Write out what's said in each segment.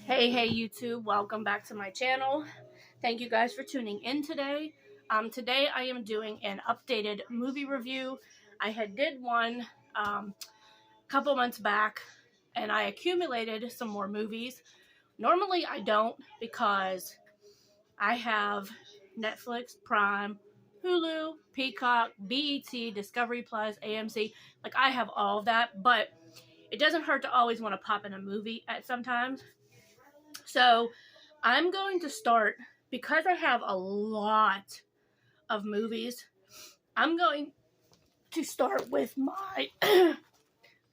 Hey YouTube, welcome back to my channel. Thank you guys for tuning in today. Today I am doing an updated movie review. I did one a couple months back and I accumulated some more movies. Normally I don't because I have Netflix, Prime, Hulu, Peacock, BET, Discovery Plus, AMC. Like I have all of that, but it doesn't hurt to always want to pop in a movie at sometimes. So I'm going to start, because I have a lot of movies, I'm going to start with my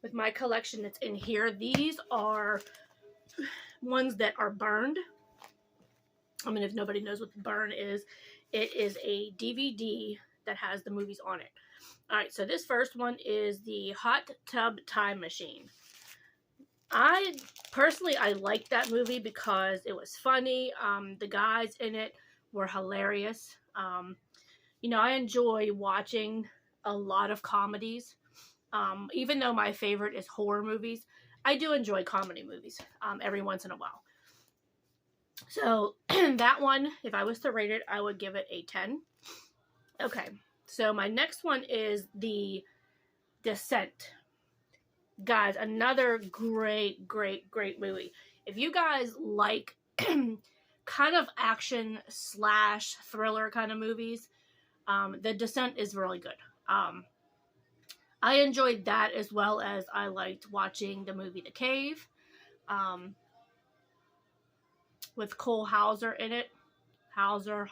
with my collection that's in here. These are ones that are burned. I mean, if nobody knows what the burn is, it is a DVD that has the movies on it. Alright, so this first one is the Hot Tub Time Machine. I like that movie because it was funny. The guys in it were hilarious. You know, I enjoy watching a lot of comedies. Even though my favorite is horror movies, I do enjoy comedy movies every once in a while. So that one, if I was to rate it, I would give it a 10. Okay, so my next one is The Descent. Guys, another great movie. If you guys like kind of action slash thriller kind of movies, The Descent is really good. I enjoyed that, as well as I liked watching the movie The Cave with Cole Hauser in it. Hauser.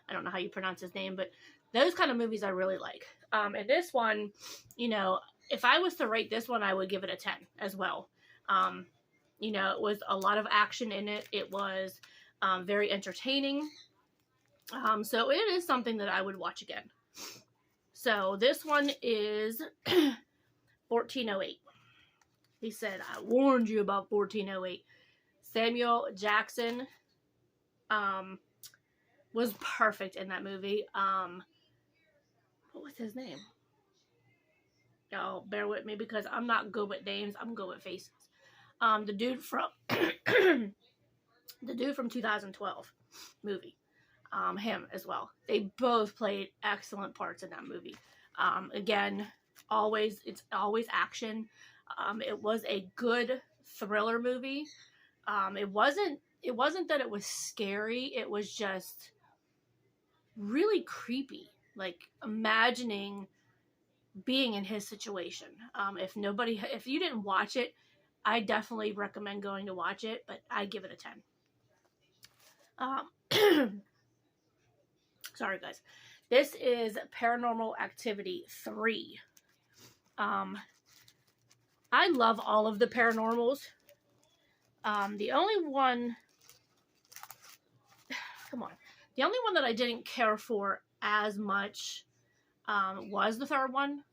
I don't know how you pronounce his name, but those kind of movies I really like. And this one, you know, if I was to rate this one, I would give it a 10 as well. You know, it was a lot of action in it. It was very entertaining. So it is something that I would watch again. So this one is 1408. He said, I warned you about 1408. Samuel Jackson was perfect in that movie. What was his name? Y'all bear with me because I'm not good with names. I'm good with faces. The dude from the dude from 2012 movie. Him as well. They both played excellent parts in that movie. Again, it's always action. It was a good thriller movie. It wasn't that it was scary. It was just really creepy. Like imagining being in his situation. If you didn't watch it, I definitely recommend going to watch it, but I give it a 10. Sorry guys. This is Paranormal Activity 3. I love all of the paranormals. The only one that I didn't care for as much was the third one.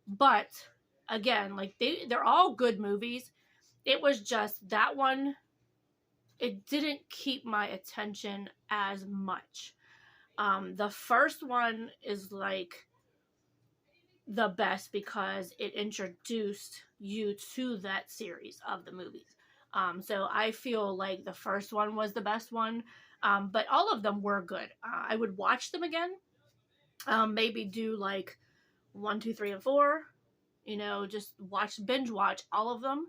But again, like they're all good movies. It was just that one, it didn't keep my attention as much. The first one is like the best because it introduced you to that series of the movies. So I feel like the first one was the best one. But all of them were good. I would watch them again. Maybe do like 1, 2, 3, and 4. You know, just binge watch all of them.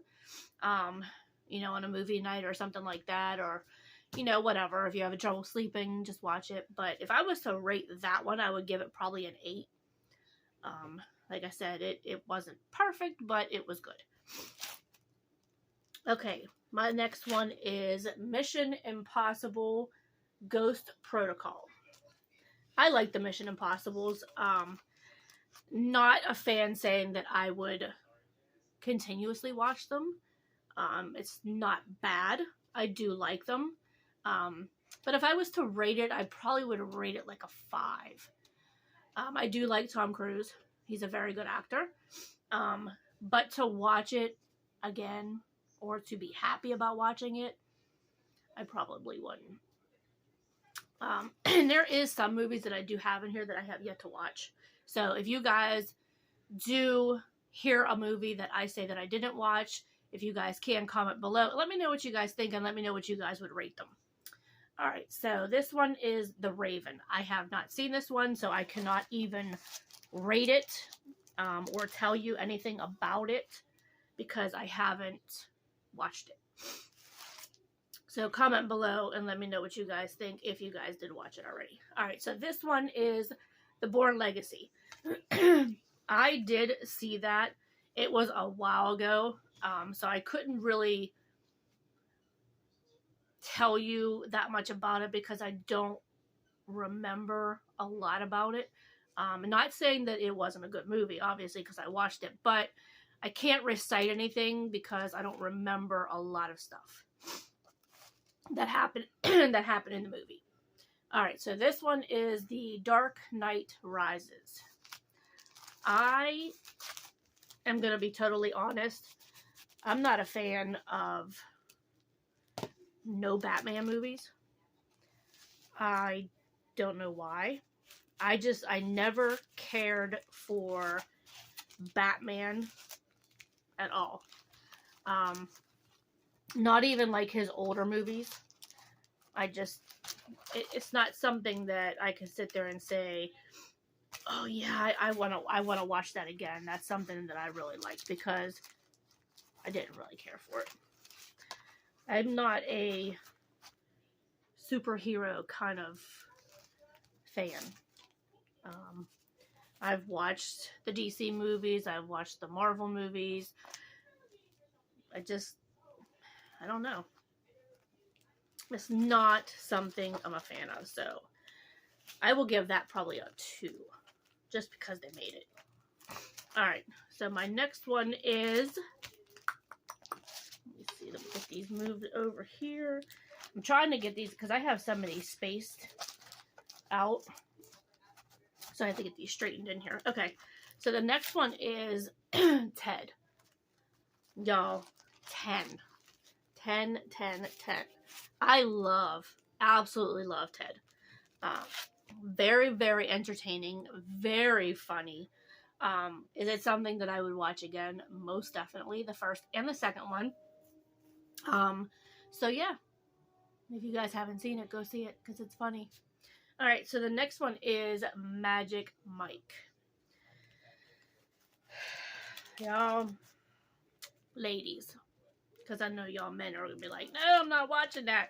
You know, on a movie night or something like that, or you know, whatever. If you have trouble sleeping, just watch it. But if I was to rate that one, I would give it probably an 8. Like I said, it wasn't perfect, but it was good. Okay, my next one is Mission Impossible Ghost Protocol. I like the Mission Impossibles. Not a fan saying that I would continuously watch them. It's not bad. I do like them. But if I was to rate it, I probably would rate it like a 5. I do like Tom Cruise. He's a very good actor. But to watch it again, or to be happy about watching it, I probably wouldn't. And there is some movies that I do have in here that I have yet to watch. So if you guys do hear a movie that I say that I didn't watch, if you guys can comment below. Let me know what you guys think, and let me know what you guys would rate them. Alright, so this one is The Raven. I have not seen this one, so I cannot even rate it or tell you anything about it because I haven't watched it. So comment below and let me know what you guys think if you guys did watch it already. Alright, so this one is The Bourne Legacy. I did see that. It was a while ago, so I couldn't really tell you that much about it because I don't remember a lot about it. Not saying that it wasn't a good movie, obviously, because I watched it, but I can't recite anything because I don't remember a lot of stuff that happened that happened in the movie. Alright, so this one is The Dark Knight Rises. I am going to be totally honest. I'm not a fan of no Batman movies. I don't know why. I never cared for Batman at all. Not even like his older movies. It's not something that I can sit there and say, oh yeah, I want to watch that again. That's something that I really liked because I didn't really care for it. I'm not a superhero kind of fan. I've watched the DC movies. I've watched the Marvel movies. I don't know. It's not something I'm a fan of. So I will give that probably a 2. Just because they made it. Alright. So my next one is... Let me see. Let me get these moved over here. I'm trying to get these because I have some of these spaced out. So I have to get these straightened in here. Okay. So the next one is Ted. Y'all, 10. 10, 10, 10. I absolutely love Ted. Very, very entertaining. Very funny. Is it something that I would watch again? Most definitely. The first and the second one. So yeah. If you guys haven't seen it, go see it because it's funny. Alright, so the next one is Magic Mike. Y'all, ladies, because I know y'all men are going to be like, no, I'm not watching that.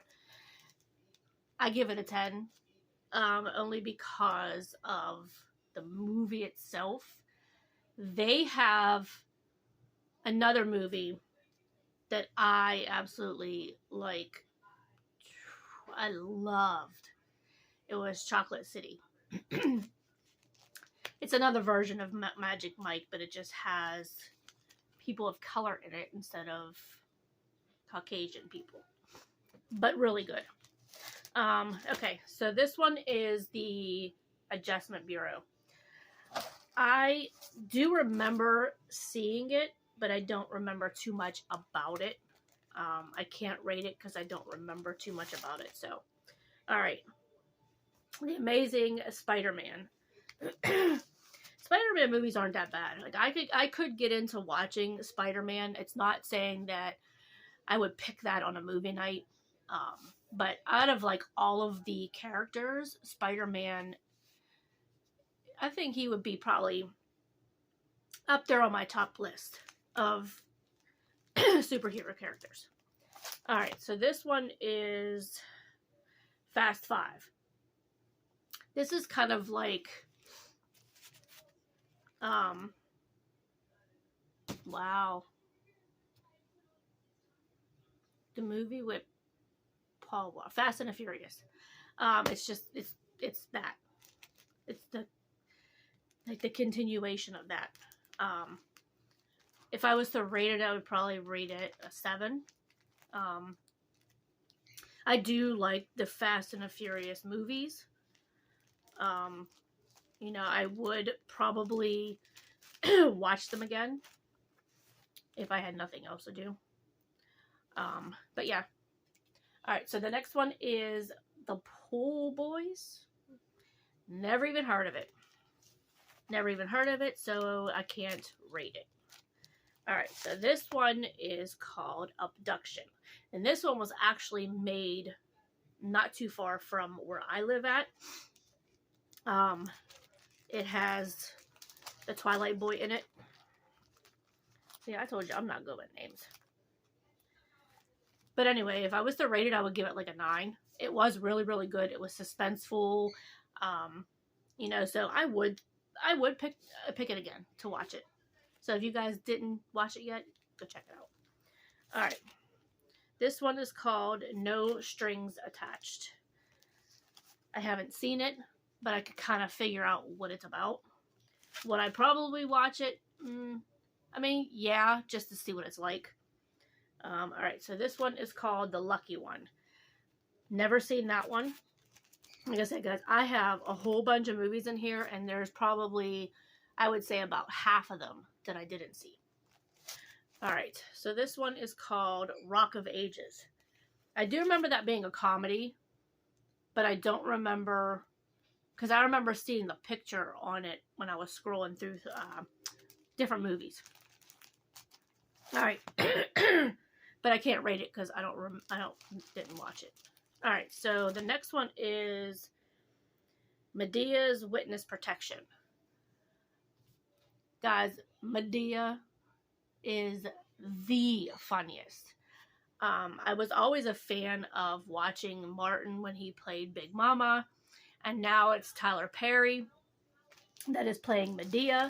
I give it a 10. Only because of the movie itself. They have another movie that I absolutely I loved. It was Chocolate City. It's another version of Magic Mike, but it just has people of color in it instead of Caucasian people. But really good. Okay, so this one is the Adjustment Bureau. I do remember seeing it, but I don't remember too much about it. I can't rate it because I don't remember too much about it. So, alright. The Amazing Spider-Man. Spider-Man movies aren't that bad. Like I could get into watching Spider-Man. It's not saying that I would pick that on a movie night. But out of all of the characters, Spider-Man, I think he would be probably up there on my top list of superhero characters. Alright, so this one is Fast 5. This is kind of wow. The movie with Paul Walker, Fast and the Furious. It's that. It's the continuation of that. If I was to rate it, I would probably rate it a 7. I do like the Fast and the Furious movies. I would probably watch them again if I had nothing else to do. But yeah. Alright, so the next one is The Pool Boys. Never even heard of it. Never even heard of it, so I can't rate it. Alright, so this one is called Abduction. And this one was actually made not too far from where I live at. It has the Twilight Boy in it. See, I told you I'm not good with names. But anyway, if I was to rate it, I would give it like a 9. It was really, really good. It was suspenseful. You know, so I would pick it again to watch it. So if you guys didn't watch it yet, go check it out. Alright. This one is called No Strings Attached. I haven't seen it, but I could kind of figure out what it's about. Would I probably watch it? I mean, yeah, just to see what it's like. Alright, so this one is called The Lucky One. Never seen that one. Like I said, guys, I have a whole bunch of movies in here, and there's probably, I would say, about half of them that I didn't see. Alright, so this one is called Rock of Ages. I do remember that being a comedy, but I don't remember, because I remember seeing the picture on it when I was scrolling through different movies. Alright, but I can't rate it because I didn't watch it. Alright, so the next one is Madea's Witness Protection. Guys, Madea is the funniest. I was always a fan of watching Martin when he played Big Mama, and now it's Tyler Perry that is playing Madea,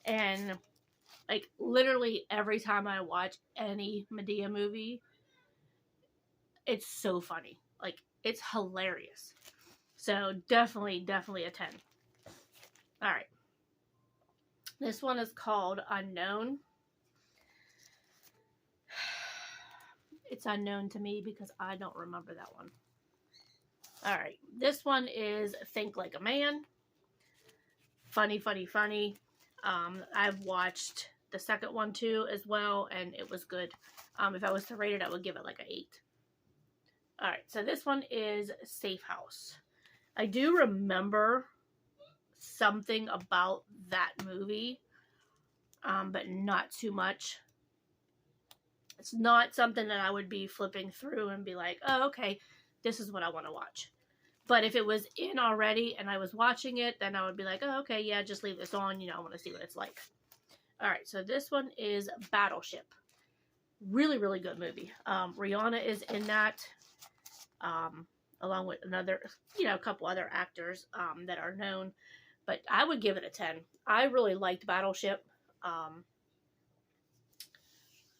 and like literally every time I watch any Madea movie, it's so funny. Like, it's hilarious. So definitely a 10. Alright. This one is called Unknown. It's unknown to me because I don't remember that one. Alright. This one is Think Like a Man. Funny. I've watched the second one too as well, and it was good. If I was to rate it, I would give it like an 8. Alright, so this one is Safe House. I do remember something about that movie, but not too much. It's not something that I would be flipping through and be like, oh, okay, this is what I want to watch. But if it was in already and I was watching it, then I would be like, oh, okay, yeah, just leave this on. You know, I want to see what it's like. Alright, so this one is Battleship. Really, really good movie. Rihanna is in that. Along with another, a couple other actors that are known, but I would give it a 10. I really liked Battleship.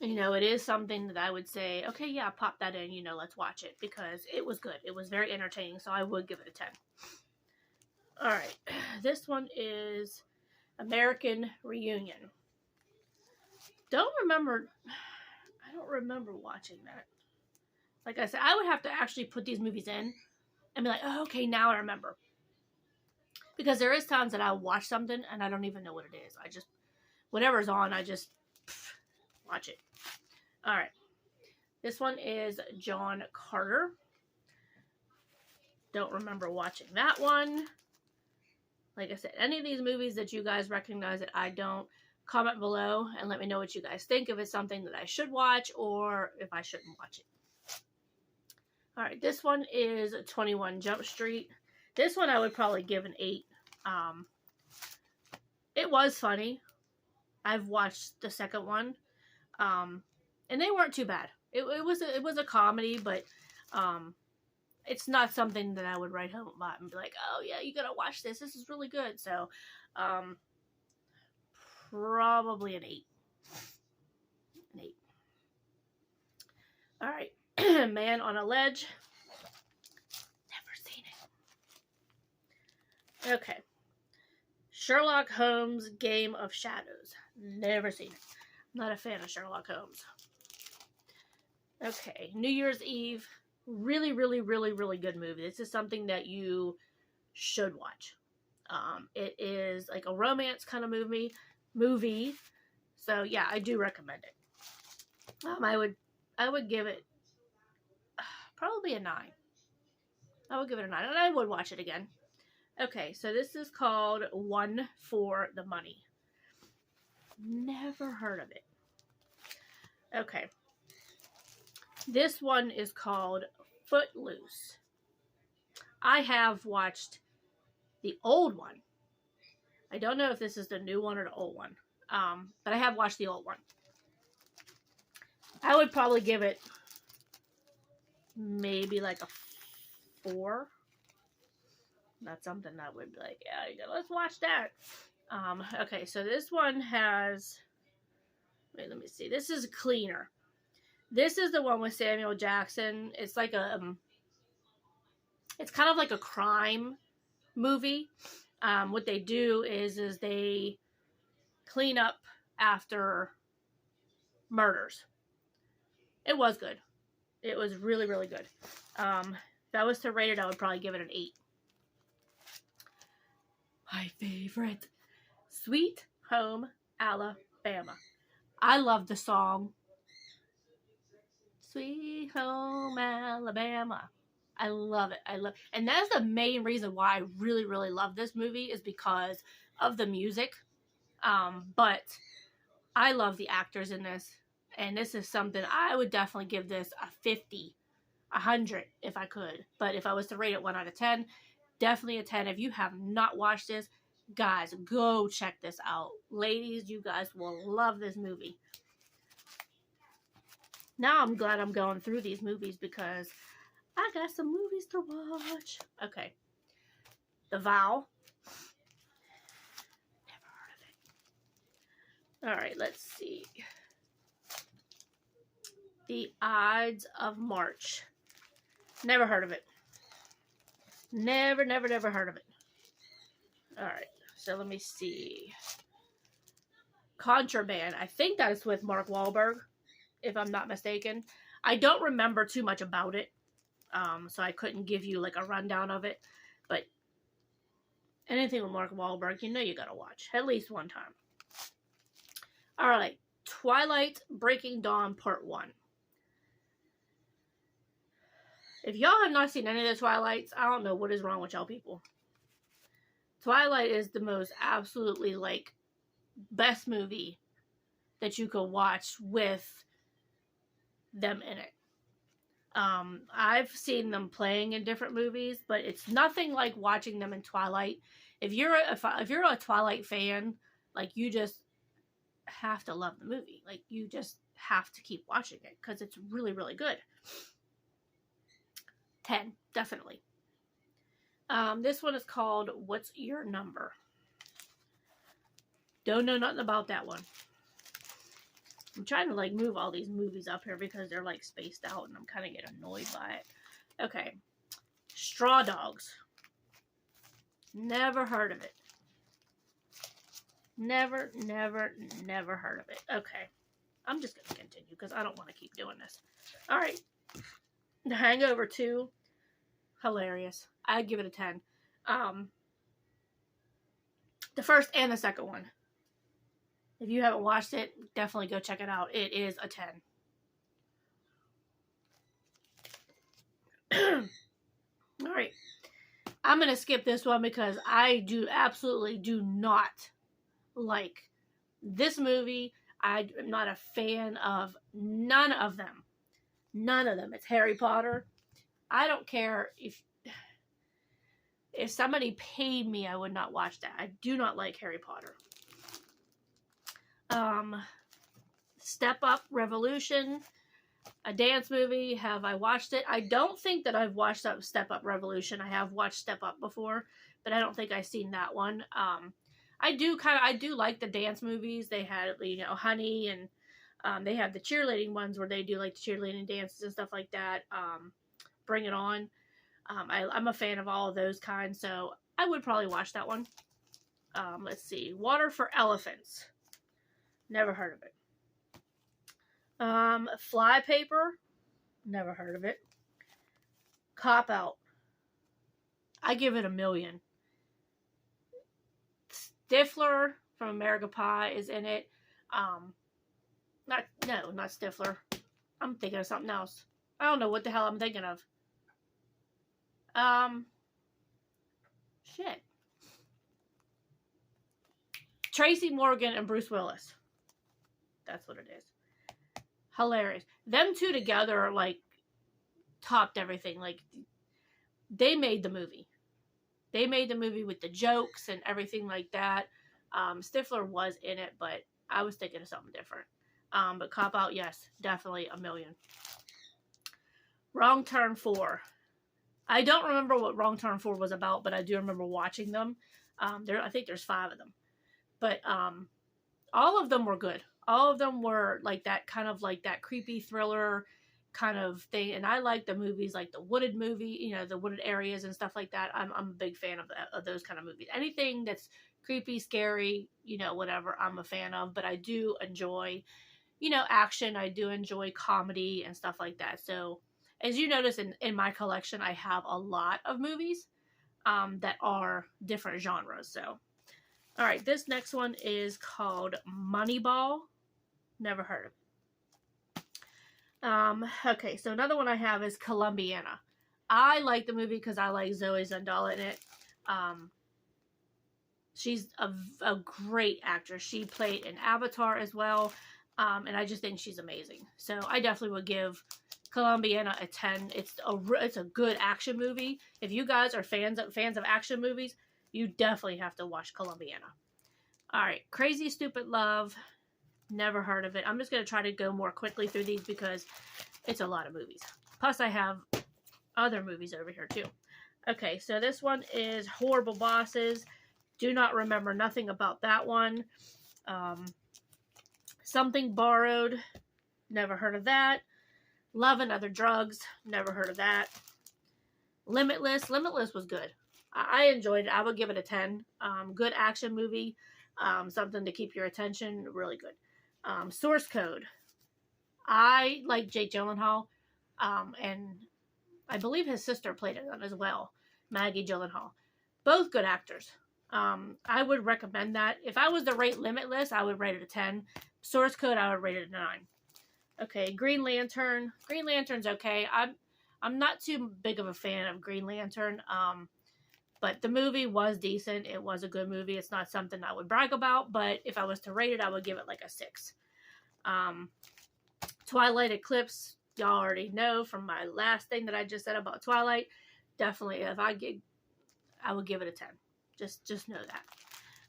It is something that I would say, okay, yeah, pop that in, let's watch it, because it was good. It was very entertaining, so I would give it a 10. Alright, this one is American Reunion. I don't remember watching that. Like I said, I would have to actually put these movies in and be like, oh, okay, now I remember. Because there is times that I'll watch something and I don't even know what it is. Whatever's on, I just watch it. Alright. This one is John Carter. Don't remember watching that one. Like I said, any of these movies that you guys recognize that I don't, comment below and let me know what you guys think. If it's something that I should watch or if I shouldn't watch it. Alright, this one is 21 Jump Street. This one I would probably give an 8. It was funny. I've watched the second one. And they weren't too bad. It was a comedy, but it's not something that I would write home about and be like, oh yeah, you gotta watch this. This is really good. So, probably an 8. An 8. Alright. Man on a Ledge. Never seen it. Okay. Sherlock Holmes Game of Shadows. Never seen it. Not a fan of Sherlock Holmes. Okay. New Year's Eve. Really, really, really, really good movie. This is something that you should watch. It is like a romance kind of movie. So yeah, I do recommend it. I would give it probably a 9. I would give it a 9, and I would watch it again. Okay, so this is called One for the Money. Never heard of it. Okay. This one is called Footloose. I have watched the old one. I don't know if this is the new one or the old one. But I have watched the old one. I would probably give it maybe like a 4. That's something that would be like, yeah, let's watch that. Okay, so this one has, wait, let me see. This is Cleaner. This is the one with Samuel Jackson. It's like it's kind of like a crime movie. What they do is they clean up after murders. It was good. It was really, really good. If I was to rate it, I would probably give it an 8. My favorite, Sweet Home Alabama. I love the song Sweet Home Alabama. I love it. And that's the main reason why I really, really love this movie, is because of the music. But I love the actors in this. And this is something I would definitely give this a 50, 100 if I could. But if I was to rate it 1 out of 10, definitely a 10. If you have not watched this, guys, go check this out. Ladies, you guys will love this movie. Now I'm glad I'm going through these movies because I got some movies to watch. Okay. The Vow. Never heard of it. Alright, let's see. The Ides of March. Never heard of it. Never heard of it. Alright, so let me see. Contraband. I think that is with Mark Wahlberg, if I'm not mistaken. I don't remember too much about it, so I couldn't give you like a rundown of it. But anything with Mark Wahlberg, you know you gotta watch at least one time. Alright, Twilight Breaking Dawn Part 1. If y'all have not seen any of the Twilights, I don't know what is wrong with y'all people. Twilight is the most absolutely, like, best movie that you could watch with them in it. I've seen them playing in different movies, but it's nothing like watching them in Twilight. If you're a Twilight fan, like, you just have to love the movie. Like, you just have to keep watching it because it's really, really good. 10, definitely. This one is called What's Your Number? Don't know nothing about that one. I'm trying to like move all these movies up here because they're like spaced out and I'm kind of getting annoyed by it. Okay. Straw Dogs. Never heard of it. Never heard of it. Okay. I'm just going to continue because I don't want to keep doing this. Alright. The Hangover 2. Hilarious. I'd give it a 10. The first and the second one. If you haven't watched it, definitely go check it out. It is a 10. Alright. I'm going to skip this one because I absolutely do not like this movie. I'm not a fan of none of them. None of them. It's Harry Potter. I don't care if somebody paid me, I would not watch that. I do not like Harry Potter. Step Up Revolution, a dance movie. Have I watched it? I don't think that I've watched Step Up Revolution. I have watched Step Up before, but I don't think I've seen that one. I do like the dance movies. They had, Honey, and they have the cheerleading ones where they do like the cheerleading dances and stuff like that. Bring It On. I'm a fan of all of those kinds, so I would probably watch that one. Let's see. Water for Elephants. Never heard of it. Flypaper. Never heard of it. Cop Out. I give it 1 million. Stifler from American Pie is in it. Not Stifler. I'm thinking of something else. I don't know what the hell I'm thinking of. Shit. Tracy Morgan and Bruce Willis. That's what it is. hilarious. Them two together, like, topped everything. Like, they made the movie. They made the movie with the jokes and everything like that. Stifler was in it, but I was thinking of something different. But Cop Out, yes, definitely a million. Wrong Turn 4. I don't remember what Wrong Turn 4 was about, but I do remember watching them. I think there's 5 of them. But all of them were good. All of them were like that kind of like that creepy thriller kind of thing. And I like the movies like the wooded movie, you know, the wooded areas and stuff like that. I'm a big fan of those kind of movies. Anything that's creepy, scary, you know, whatever, I'm a fan of. But I do enjoy, you know, action. I do enjoy comedy and stuff like that. So as you notice in my collection, I have a lot of movies that are different genres. So, all right, this next one is called Moneyball. Never heard of it. Okay, so another one I have is Columbiana. I like the movie because I like Zoe Zandala in it. She's a great actress. She played in Avatar as well, and I just think she's amazing. So I definitely would give Columbiana a 10. It's a good action movie. If you guys are fans of action movies, you definitely have to watch Columbiana. All right, Crazy Stupid Love. Never heard of it. I'm just going to try to go more quickly through these because it's a lot of movies. Plus, I have other movies over here, too. Okay, so this one is Horrible Bosses. Do not remember nothing about that one. Something Borrowed. Never heard of that. Love and Other Drugs. Never heard of that. Limitless. Limitless was good. I enjoyed it. I would give it a 10. Good action movie. Something to keep your attention. Really good. Source Code. I like Jake Gyllenhaal. And I believe his sister played it as well. Maggie Gyllenhaal. Both good actors. I would recommend that. If I was to rate Limitless, I would rate it a 10. Source Code, I would rate it a 9. Okay, Green Lantern. Green Lantern's okay. I'm not too big of a fan of Green Lantern. But the movie was decent. It was a good movie. It's not something I would brag about, but if I was to rate it, I would give it like a 6. Twilight Eclipse, y'all already know from my last thing that I just said about Twilight. Definitely, I would give it a 10. Just know that.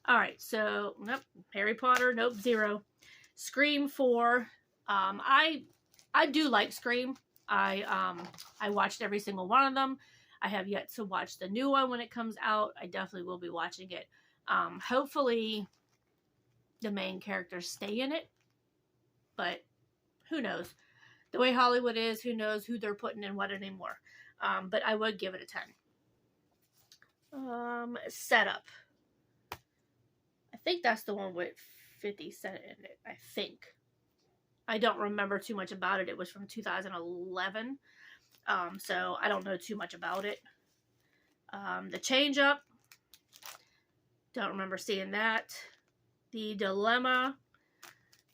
All right, so nope. Harry Potter, nope, 0. Scream 4. I do like Scream. I watched every single one of them. I have yet to watch the new one when it comes out. I definitely will be watching it. Hopefully the main characters stay in it, but who knows? The way Hollywood is, who knows who they're putting in what anymore. But I would give it a 10. Setup. I think that's the one with 50 Cent in it. I think. I don't remember too much about it. It was from 2011. So I don't know too much about it. The Change Up. Don't remember seeing that. The Dilemma.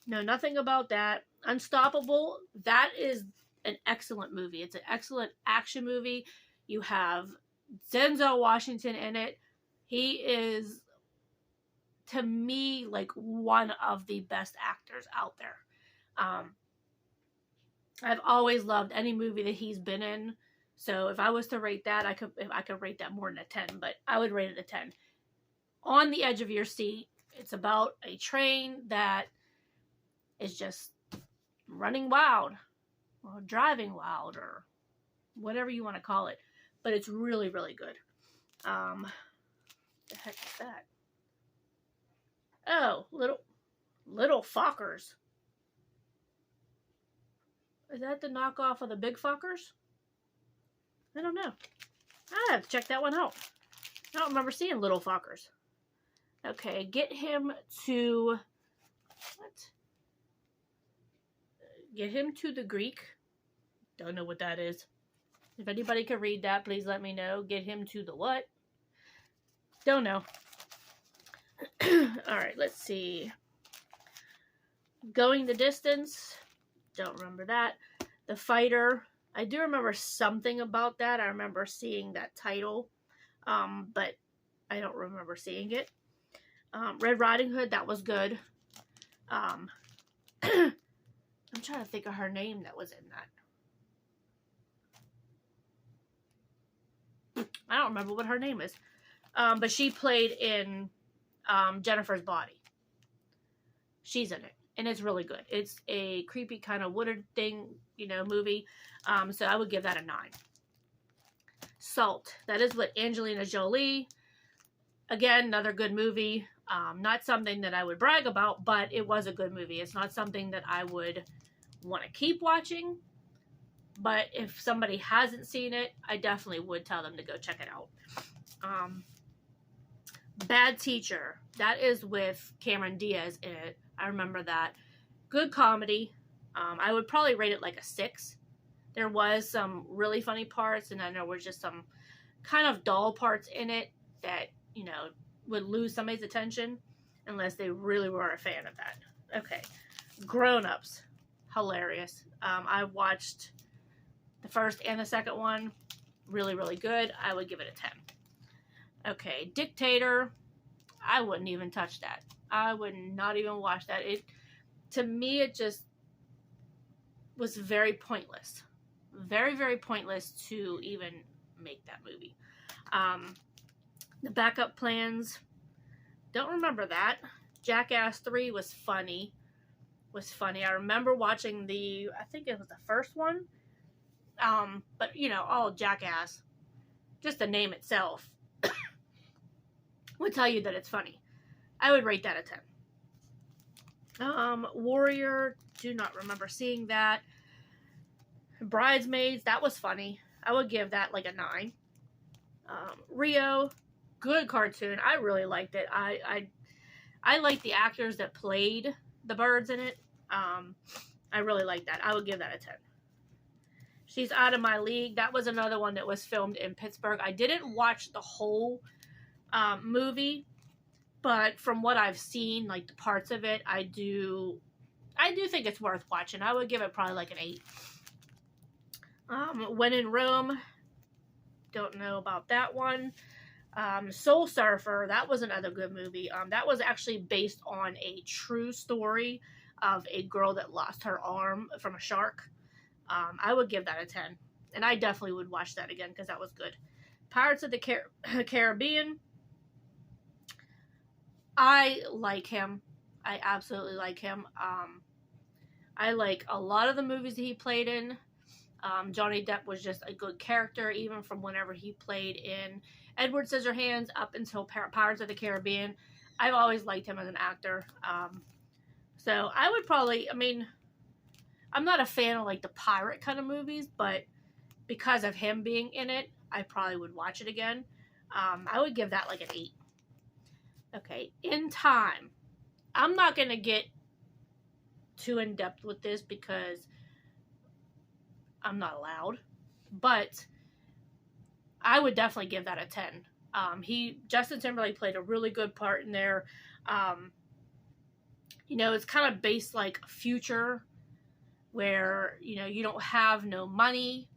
Know nothing about that. Unstoppable. That is an excellent movie. It's an excellent action movie. You have Denzel Washington in it. He is, to me, like one of the best actors out there. I've always loved any movie that he's been in. So if I was to rate that, I could rate that more than a 10, but I would rate it a 10. On the edge of your seat. It's about a train that is just running wild or driving wild or whatever you want to call it. But it's really, really good. The heck is that? Oh, Little Fockers. Is that the knockoff of the Big Fockers? I don't know. I have to check that one out. I don't remember seeing Little Fockers. Okay, Get Him to... What? Get Him to the Greek. Don't know what that is. If anybody can read that, please let me know. Get Him to the what? Don't know. Alright, let's see. Going the Distance. Don't remember that. The Fighter. I do remember something about that. I remember seeing that title. But I don't remember seeing it. Red Riding Hood. That was good. I'm trying to think of her name that was in that. I don't remember what her name is. But she played in Jennifer's Body. She's in it, and it's really good. It's a creepy kind of wooded thing, movie. So I would give that a 9. Salt. That is with Angelina Jolie. Again, another good movie. Not something that I would brag about, but it was a good movie. It's not something that I would want to keep watching, but if somebody hasn't seen it, I definitely would tell them to go check it out. Bad Teacher. That is with Cameron Diaz in it. I remember that. Good comedy. I would probably rate it like a 6. There was some really funny parts, and then there were just some kind of dull parts in it that, would lose somebody's attention unless they really were a fan of that. Okay. Grown Ups. Hilarious. I watched the first and the second one. Really, really good. I would give it a 10. Okay, Dictator. I wouldn't even touch that. I would not even watch that. To me, it just was very pointless. Very, very pointless to even make that movie. The Backup Plans. Don't remember that. Jackass 3 was funny. I remember watching I think it was the first one. But, all Jackass, just the name itself, would tell you that it's funny. I would rate that a 10. Warrior, do not remember seeing that. Bridesmaids, that was funny. I would give that like a 9. Rio, good cartoon. I really liked it. I liked the actors that played the birds in it. I really liked that. I would give that a 10. She's Out of My League. That was another one that was filmed in Pittsburgh. I didn't watch the whole movie, but from what I've seen, like the parts of it, I do think it's worth watching. I would give it probably like an 8. When in Rome, don't know about that one. Soul Surfer, that was another good movie. That was actually based on a true story of a girl that lost her arm from a shark. I would give that a 10. And I definitely would watch that again because that was good. Pirates of the Caribbean. I like him. I absolutely like him. I like a lot of the movies that he played in. Johnny Depp was just a good character, even from whenever he played in Edward Scissorhands up until Pirates of the Caribbean. I've always liked him as an actor. So I would probably, I'm not a fan of like the pirate kind of movies, but because of him being in it, I probably would watch it again. I would give that like an 8. Okay, In Time. I'm not going to get too in-depth with this because I'm not allowed, but I would definitely give that a 10. Justin Timberlake played a really good part in there. It's kind of based like future where, you don't have no money.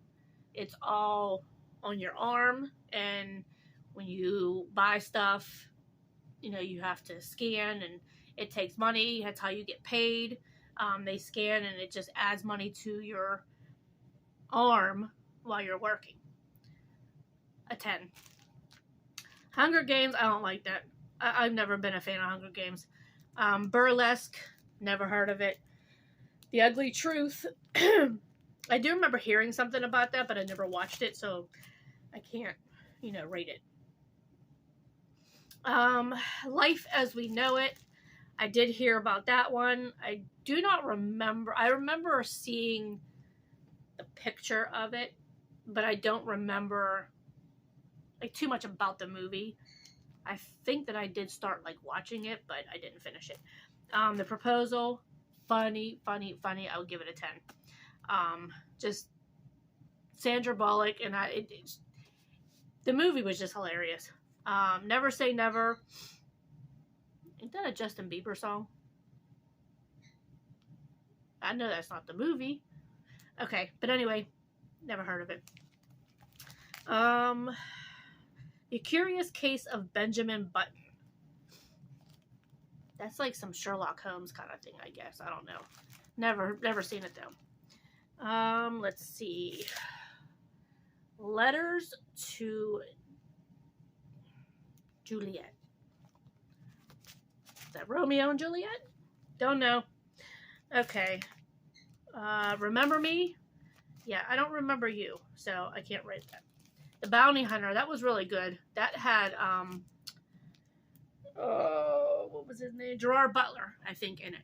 It's all on your arm. And when you buy stuff, you have to scan and it takes money. That's how you get paid. They scan and it just adds money to your arm while you're working. A 10. Hunger Games, I don't like that. I've never been a fan of Hunger Games. Burlesque, never heard of it. The Ugly Truth. I do remember hearing something about that, but I never watched it, so I can't, rate it. Life as We Know It. I did hear about that one. I do not remember. I remember seeing the picture of it, but I don't remember like too much about the movie. I think that I did start like watching it, but I didn't finish it. The Proposal, funny. I would give it a 10. Just Sandra Bullock and the movie was just hilarious. Never Say Never. Isn't that a Justin Bieber song? I know that's not the movie. Okay, but anyway, never heard of it. The Curious Case of Benjamin Button. That's like some Sherlock Holmes kind of thing, I guess. I don't know. Never seen it though. Let's see. Letters to Juliet. Is that Romeo and Juliet? Don't know. Okay. Remember Me? Yeah, I don't remember you, so I can't rate that. The Bounty Hunter, that was really good. That had, what was his name? Gerard Butler, I think, in it.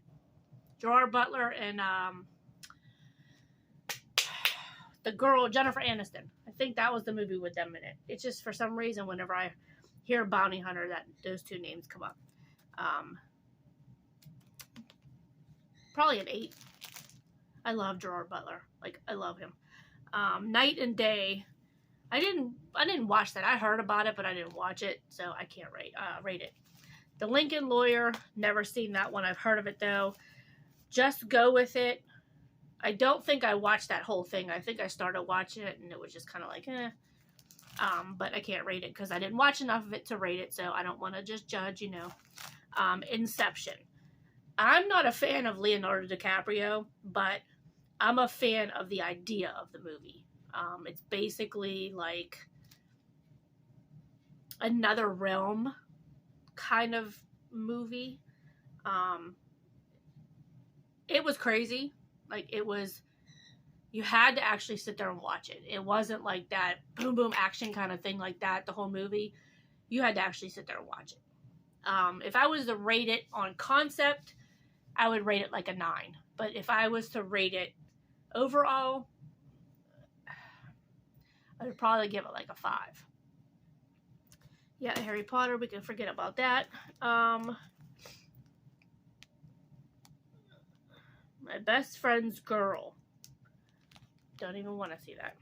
Gerard Butler and, the girl, Jennifer Aniston. I think that was the movie with them in it. It's just, for some reason, whenever I hear Bounty Hunter, that those two names come up. Probably an 8. I love Gerard Butler. Like, I love him. Night and Day. I didn't watch that. I heard about it, but I didn't watch it, so I can't rate it. The Lincoln Lawyer. Never seen that one. I've heard of it, though. Just Go With It. I don't think I watched that whole thing. I think I started watching it, and it was just kind of like, eh. But I can't rate it, because I didn't watch enough of it to rate it, so I don't want to just judge, you know. Inception. I'm not a fan of Leonardo DiCaprio, but I'm a fan of the idea of the movie. It's basically like another realm kind of movie. It was crazy. Like, it was, you had to actually sit there and watch it. It wasn't like that boom boom action kind of thing like that, the whole movie. You had to actually sit there and watch it. If I was to rate it on concept, I would rate it like a 9. But if I was to rate it overall, I would probably give it like a 5. Yeah, Harry Potter, we can forget about that. My Best Friend's Girl. Don't even want to see that.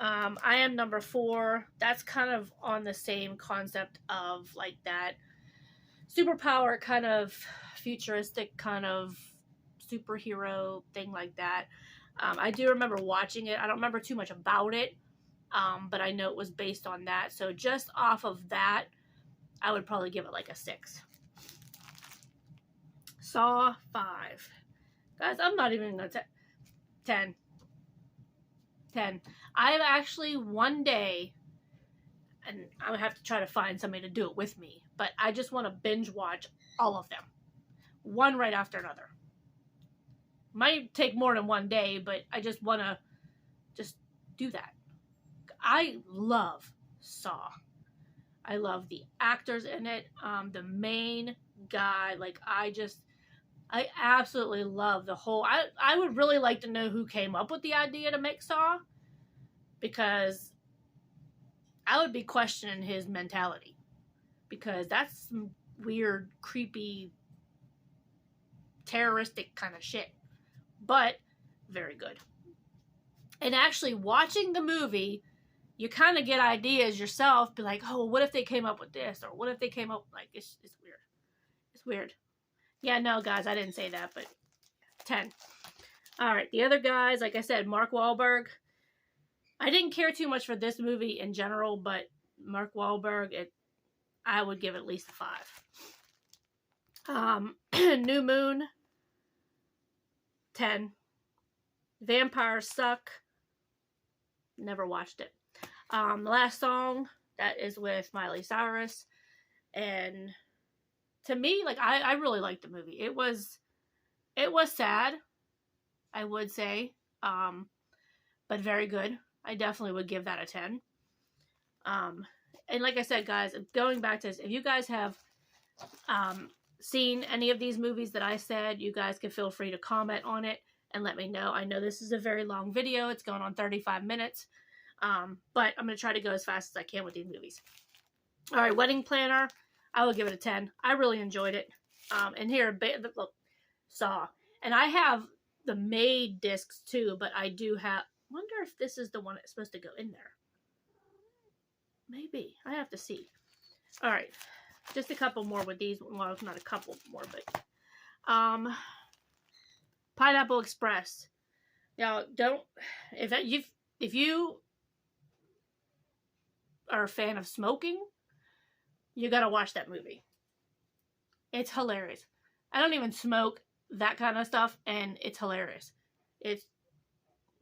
I Am Number 4. That's kind of on the same concept of like that superpower kind of futuristic kind of superhero thing like that. I do remember watching it. I don't remember too much about it, but I know it was based on that. So just off of that, I would probably give it like a 6. Saw 5. Guys, I'm not even going to 10. 10. I've actually one day, and I would have to try to find somebody to do it with me, but I just want to binge watch all of them. One right after another. Might take more than one day, but I just want to just do that. I love Saw. I love the actors in it. The main guy, like, I absolutely love the whole, I would really like to know who came up with the idea to make Saw, because I would be questioning his mentality, because that's some weird, creepy, terroristic kind of shit, but very good. And actually watching the movie, you kind of get ideas yourself, be like, oh, what if they came up with this, or what if they came up, like, it's weird. It's weird. Yeah, no, guys, I didn't say that, but 10. All right, the other guys, like I said, Mark Wahlberg. I didn't care too much for this movie in general, but Mark Wahlberg, I would give it at least a 5. New Moon, 10. Vampires Suck. Never watched it. The Last Song, that is with Miley Cyrus, and to me, like, I really liked the movie. It was sad, I would say, but very good. I definitely would give that a 10. And like I said, guys, going back to this, if you guys have seen any of these movies that I said, you guys can feel free to comment on it and let me know. I know this is a very long video. It's going on 35 minutes. But I'm going to try to go as fast as I can with these movies. All right, Wedding Planner. I will give it a 10. I really enjoyed it. And here, look, Saw. And I have the made discs too, but I do have, wonder if this is the one that's supposed to go in there. Maybe. I have to see. All right. Just a couple more with these. Well, not a couple more, but Pineapple Express. Now, if you are a fan of smoking, you gotta watch that movie. It's hilarious. I don't even smoke. that kind of stuff, and it's hilarious. It's,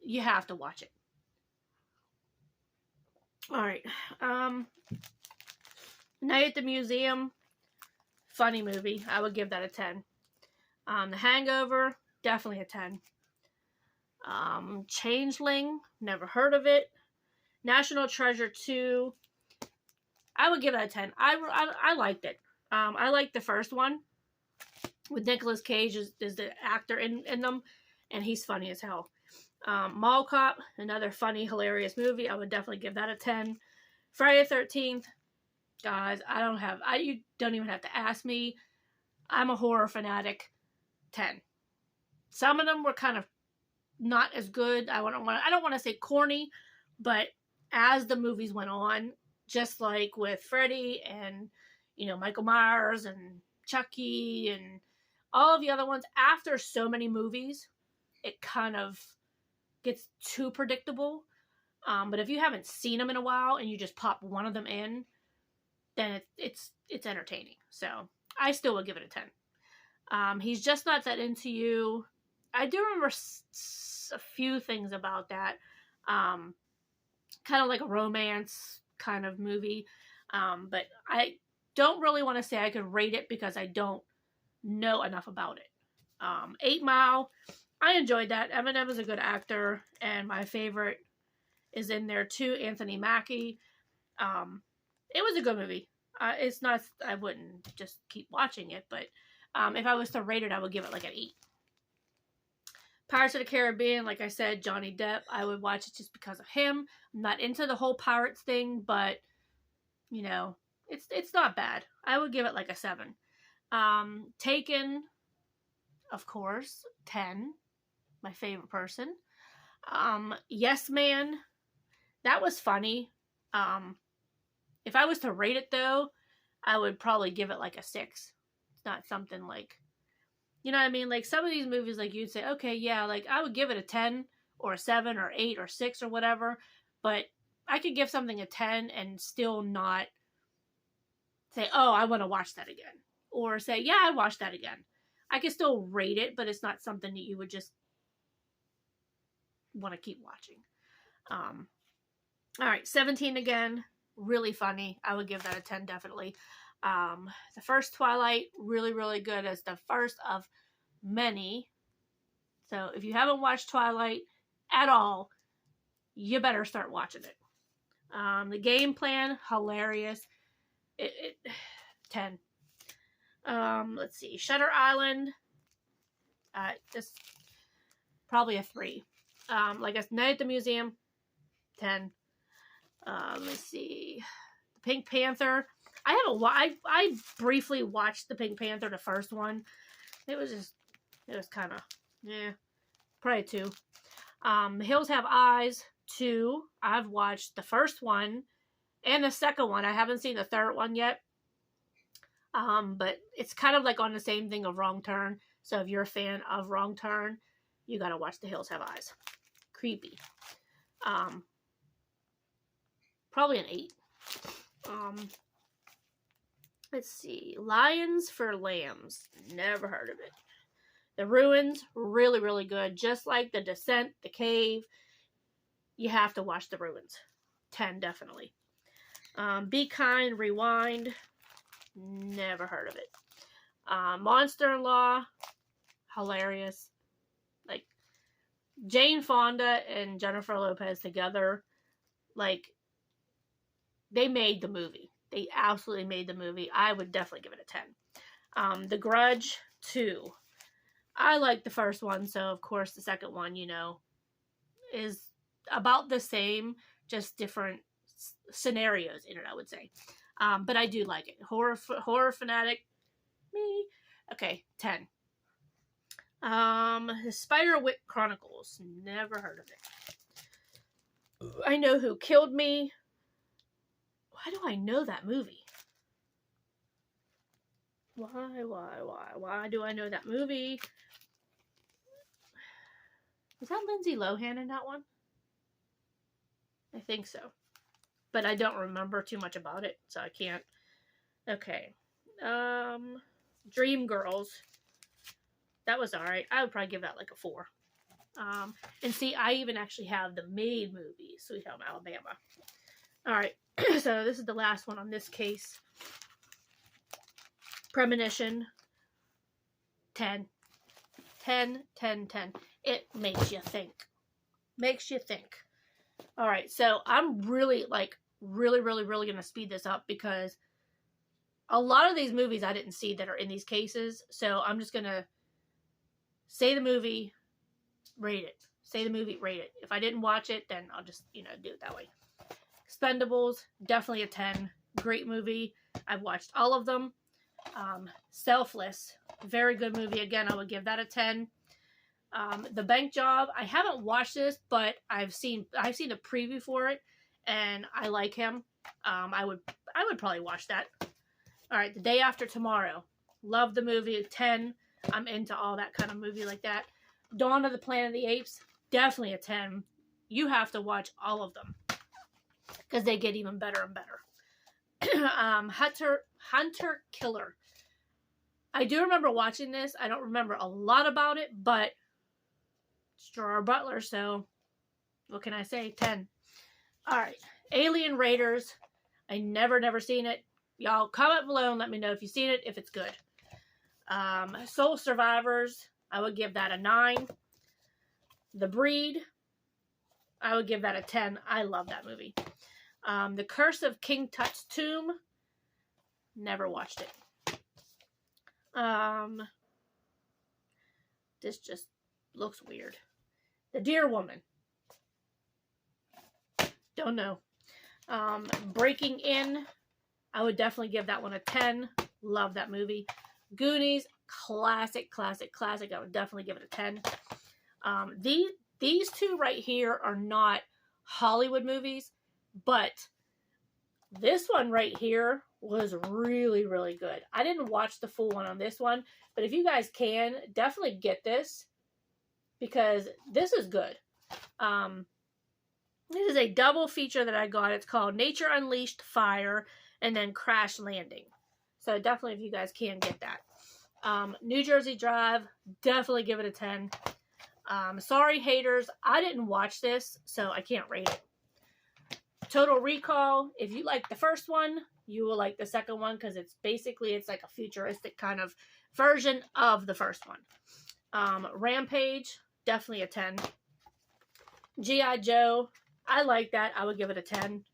you have to watch it. All right. Night at the Museum, funny movie. I would give that a 10. The Hangover, definitely a 10. Changeling, never heard of it. National Treasure 2, I would give that a 10. I liked it. I liked the first one with Nicolas Cage is the actor in them, and he's funny as hell. Mall Cop, another funny, hilarious movie. I would definitely give that a 10. Friday the 13th, guys, you don't even have to ask me. I'm a horror fanatic. 10. Some of them were kind of not as good. I don't want to say corny, but as the movies went on, just like with Freddy and, Michael Myers and Chucky and all of the other ones, after so many movies, it kind of gets too predictable. But if you haven't seen them in a while and you just pop one of them in, then it's entertaining. So I still would give it a 10. He's Just Not That Into You. I do remember a few things about that. Kind of like a romance kind of movie. But I don't really want to say I could rate it because I don't know enough about it. 8 Mile, I enjoyed that. Eminem is a good actor, and my favorite is in there too, Anthony Mackie. It was a good movie. It's not, I wouldn't just keep watching it, but if I was to rate it, I would give it like an 8. Pirates of the Caribbean, like I said, Johnny Depp, I would watch it just because of him. I'm not into the whole pirates thing, but, it's not bad. I would give it like a 7. Taken, of course, 10. My favorite person. Yes Man, that was funny. If I was to rate it, though, I would probably give it like a 6. It's not something like, you know what I mean? Like some of these movies, like you'd say, okay, yeah, like I would give it a 10 or a 7 or 8 or 6 or whatever. But I could give something a 10 and still not say, oh, I want to watch that again. Or say, yeah, I watched that again. I could still rate it, but it's not something that you would just want to keep watching. All right, 17 again, really funny. I would give that a 10 definitely. The first Twilight, really, really good as the first of many. So if you haven't watched Twilight at all, you better start watching it. The Game Plan, hilarious. 10. Let's see, Shutter Island, just probably a 3. Like I said, Night at the Museum, 10. Let's see, the Pink Panther. I briefly watched the Pink Panther, the first one. It was kind of, probably 2. The Hills Have Eyes, 2. I've watched the first one and the second one. I haven't seen the third one yet. But it's kind of like on the same thing of Wrong Turn. So if you're a fan of Wrong Turn, you gotta watch The Hills Have Eyes. Creepy. Probably an 8. Let's see. Lions for Lambs. Never heard of it. The Ruins, really, really good. Just like The Descent, The Cave. You have to watch The Ruins. 10, definitely. Be Kind, Rewind. Never heard of it. Monster-in-Law. Hilarious. Like, Jane Fonda and Jennifer Lopez together. Like, they made the movie. They absolutely made the movie. I would definitely give it a 10. The Grudge 2. I like the first one, so of course the second one, is about the same, just different scenarios in it, I would say. But I do like it. Horror fanatic, me. Okay, 10. The Spiderwick Chronicles. Never heard of it. I Know Who Killed Me. Why do I know that movie? Why do I know that movie? Was that Lindsay Lohan in that one? I think so. But I don't remember too much about it, so I can't. Okay. Dreamgirls. That was alright. I would probably give that like a 4. And see, I even actually have the Made movie, Sweet Home Alabama. Alright, so this is the last one on this case. Premonition. 10. 10, 10, 10. It makes you think. Makes you think. Alright, so I'm really going to speed this up because a lot of these movies I didn't see that are in these cases. So I'm just going to say the movie, rate it. Say the movie, rate it. If I didn't watch it, then I'll just, do it that way. Expendables, definitely a 10. Great movie. I've watched all of them. Selfless, very good movie. Again, I would give that a 10. The Bank Job, I haven't watched this, but I've seen a preview for it, and I like him. I would probably watch that. All right, The Day After Tomorrow, love the movie, 10. I'm into all that kind of movie like that. Dawn of the Planet of the Apes, definitely a 10. You have to watch all of them because they get even better and better. Hunter Killer. I do remember watching this. I don't remember a lot about it, but it's Gerard Butler, so what can I say? 10. All right. Alien Raiders. I never seen it. Y'all comment below and let me know if you've seen it, if it's good. Soul Survivors. I would give that a 9. The Breed. I would give that a 10. I love that movie. The Curse of King Tut's Tomb. Never watched it. This just looks weird. The Deer Woman. Don't know. Breaking In. I would definitely give that one a 10. Love that movie. Goonies. Classic. I would definitely give it a 10. These two right here are not Hollywood movies, but this one right here was really good. I didn't watch the full one on this one, but if you guys can, definitely get this because this is good. This is a double feature that I got. It's called Nature Unleashed Fire and then Crash Landing. So definitely if you guys can get that. New Jersey Drive, definitely give it a 10. Sorry Haters, I didn't watch this, so I can't rate it. Total Recall, if you like the first one, you will like the second one because it's like a futuristic kind of version of the first one. Rampage, definitely a 10. G.I. Joe, I like that. I would give it a 10.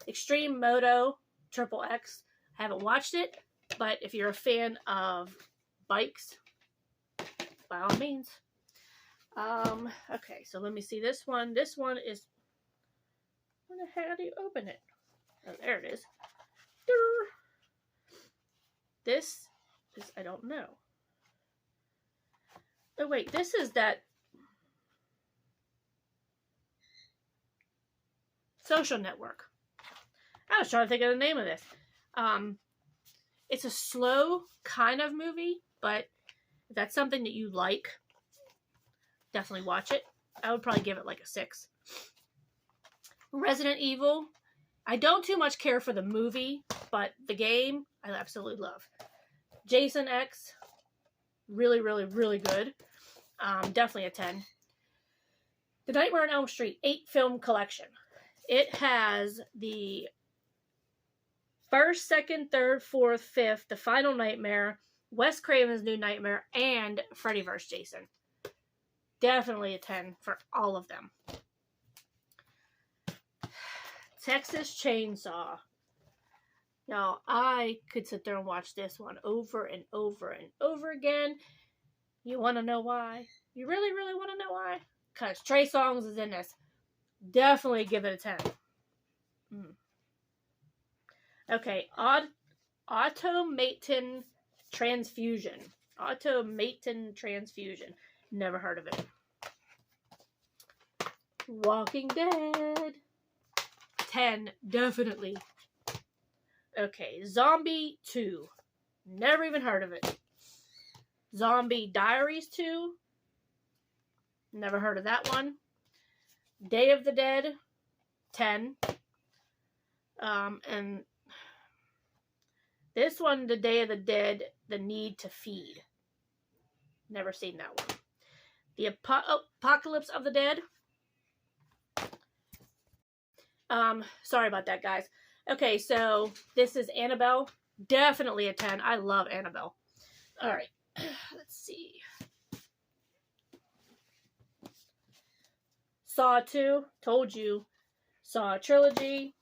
Extreme Moto, XXX, I haven't watched it, but if you're a fan of bikes, by all means. Okay, so let me see this one. This one is, how do you open it? Oh, there it is. This is, I don't know. Oh wait, this is that Social Network. I was trying to think of the name of this. It's a slow kind of movie, but if that's something that you like, definitely watch it. I would probably give it like a 6. Resident Evil. I don't too much care for the movie, but the game, I absolutely love. Jason X. Really good. Definitely a 10. The Nightmare on Elm Street 8 film collection. It has the 1st, 2nd, 3rd, 4th, 5th, The Final Nightmare, Wes Craven's New Nightmare, and Freddy vs. Jason. Definitely a 10 for all of them. Texas Chainsaw. Now, I could sit there and watch this one over and over again. You want to know why? You really want to know why? Because Trey Songz is in this. Definitely give it a 10. Okay, Automaton Transfusion. Automaton Transfusion. Never heard of it. Walking Dead. 10, definitely. Okay, Zombie 2. Never even heard of it. Zombie Diaries 2. Never heard of that one. Day of the Dead. 10. And this one, The Day of the Dead, The Need to Feed. Never seen that one. The Apocalypse of the Dead. Sorry about that, guys. Okay, so this is Annabelle. Definitely a 10. I love Annabelle. All right, let's see. Saw 2, told you. Saw trilogy.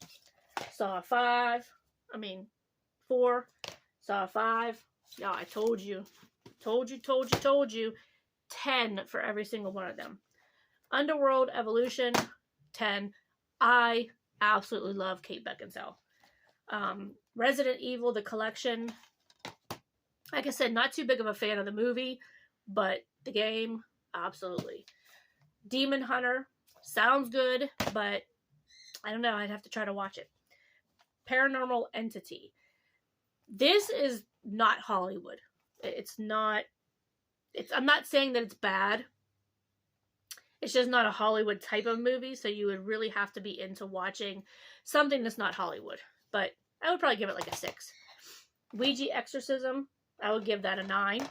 Saw 4. Saw 5. Yeah, I told you. Told you. 10 for every single one of them. Underworld Evolution, 10. I absolutely love Kate Beckinsale. Resident Evil, The Collection. Like I said, not too big of a fan of the movie, but the game, absolutely. Demon Hunter, sounds good, but I don't know. I'd have to try to watch it. Paranormal Entity. This is not Hollywood. It's not... I'm not saying that it's bad. It's just not a Hollywood type of movie, so you would really have to be into watching something that's not Hollywood. But I would probably give it like a 6. Ouija Exorcism, I would give that a 9.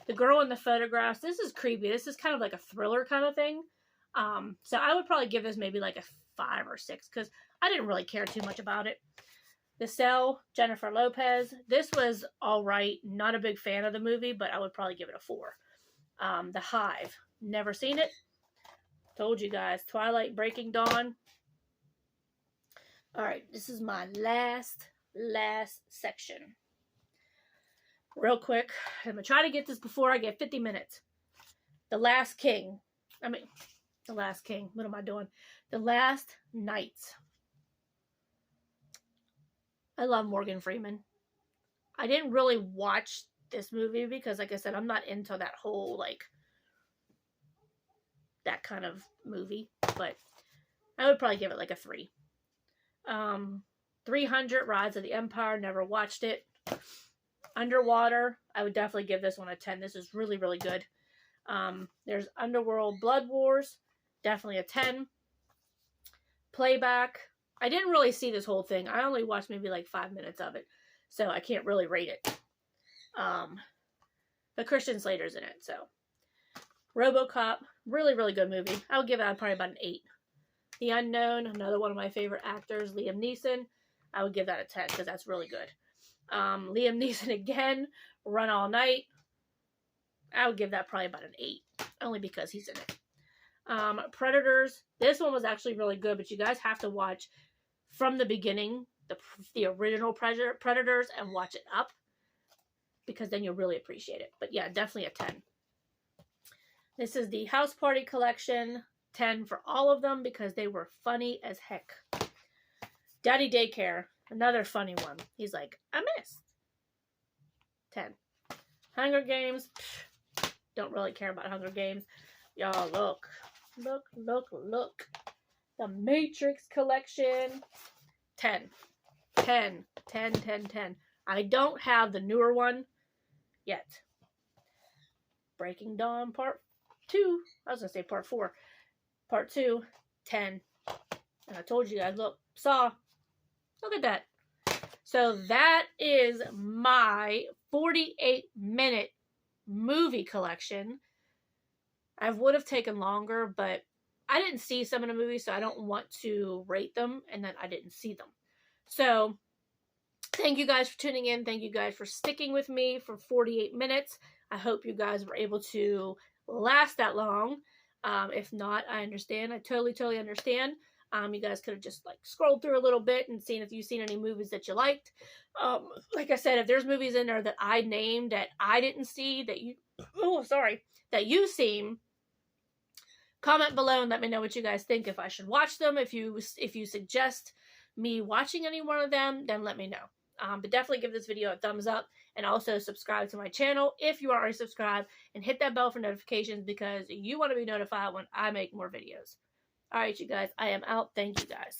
The Girl in the Photographs, this is creepy. This is kind of like a thriller kind of thing. So I would probably give this maybe like a 5 or 6, because I didn't really care too much about it. The Cell, Jennifer Lopez. This was alright. Not a big fan of the movie, but I would probably give it a 4. The Hive. Never seen it. Told you guys. Twilight, Breaking Dawn. Alright, this is my last section. Real quick. I'm going to try to get this before I get 50 minutes. The Last King. The Last King. What am I doing? The Last Knights. I love Morgan Freeman. I didn't really watch this movie because, like I said, I'm not into that whole, like, that kind of movie. But I would probably give it like a 3. 300, Rise of the Empire. Never watched it. Underwater. I would definitely give this one a 10. This is really, really good. There's Underworld Blood Wars. Definitely a 10. Playback. I didn't really see this whole thing. I only watched maybe like 5 minutes of it. So I can't really rate it. But Christian Slater's in it, so. RoboCop. Really, really good movie. I would give that probably about an 8. The Unknown. Another one of my favorite actors. Liam Neeson. I would give that a 10 because that's really good. Liam Neeson again. Run All Night. I would give that probably about an 8. Only because he's in it. Predators. This one was actually really good, but you guys have to watch from the beginning, the original Predators, and watch it up, because then you'll really appreciate it. But yeah, definitely a 10. This is the House Party Collection. 10 for all of them, because they were funny as heck. Daddy Daycare. Another funny one. He's like, I missed. 10. Hunger Games. Don't really care about Hunger Games. Y'all, look. Look. The Matrix Collection. 10. 10. I don't have the newer one yet. Breaking Dawn Part 2. I was going to say Part 4. Part 2. 10. And I told you guys, look. Saw. Look at that. So that is my 48-minute movie collection. I would have taken longer, but I didn't see some of the movies, so I don't want to rate them, and then I didn't see them. So, thank you guys for tuning in. Thank you guys for sticking with me for 48 minutes. I hope you guys were able to last that long. If not, I understand. I totally understand. You guys could have just like scrolled through a little bit and seen if you've seen any movies that you liked. Like I said, if there's movies in there that I named that I didn't see, that you've seen, comment below and let me know what you guys think. If I should watch them, if you suggest me watching any one of them, then let me know. But definitely give this video a thumbs up, and also subscribe to my channel if you are already subscribed, and hit that bell for notifications because you want to be notified when I make more videos. Alright, you guys, I am out. Thank you guys.